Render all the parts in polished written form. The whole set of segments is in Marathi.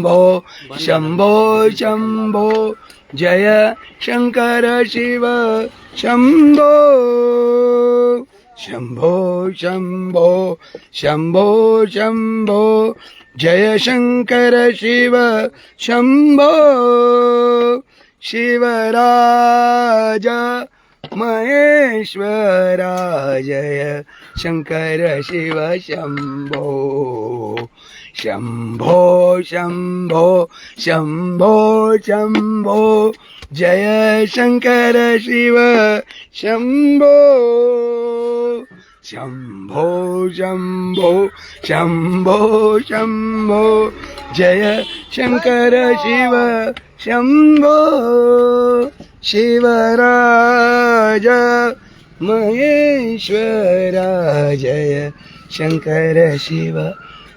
शंभो शंभो शंभो जय शंकर शिव शंभो शंभो शंभो शंभो शंभो जय शंकर शिव शंभो शिवराजा महेश्वरा जय शंकर शिव शंभो शंभो शंभो शंभो शंभो जय शंकर शिव शंभो शंभो शंभो शंभो शंभो जय शंकर शिव शंभो शिवराजा महेश्वरा जय शंकर शिव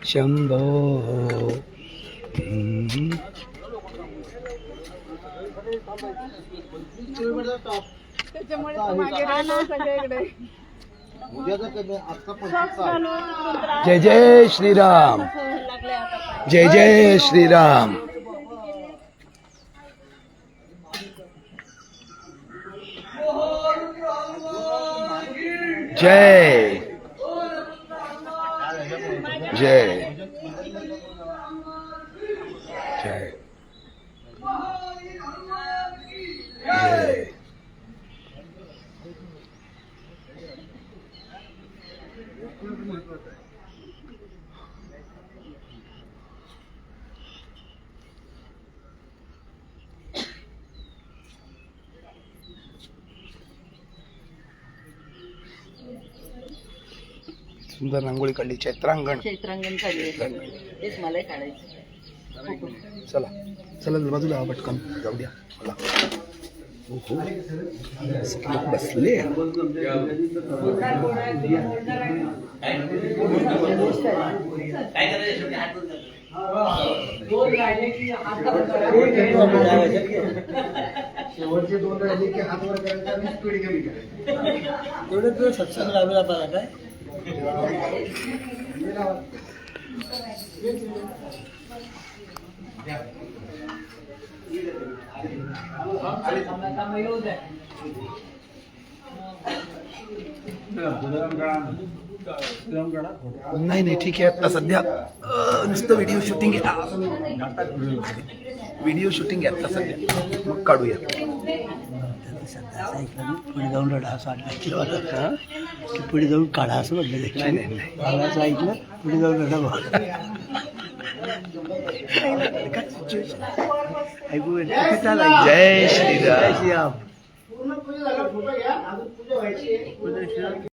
शंभो जय जय श्रीराम जय जय श्रीराम जय जय जय जय सुंदर रांगोळी काढली चैत्रांगण काढले तेच मला काढायचं. चला चला बाजूला पटकन जाऊ द्या मला. ओहो लोक बसले शेवटचे 2 राहिले की हात वर करायचा आणि स्पीड कमी करायची. तेवढं सत्संग लावला पाहिजे काय. नाही नाही ठीक आहे. आता सध्या नुसतं व्हिडिओ शूटिंग आहे. व्हिडिओ शूटिंग आहे आता सध्या, मग काढूया. पुढे जाऊन रडा असं वाटलं की पुढे जाऊन काढा असं म्हटलं. नाही नाही नाही असं ऐकलं पुढे जाऊन रडा ऐकू जय श्रीराम. श्रीराम. पूर्ण पूजा झाला, फोटो घ्या. अजून पूजा व्हायची आहे.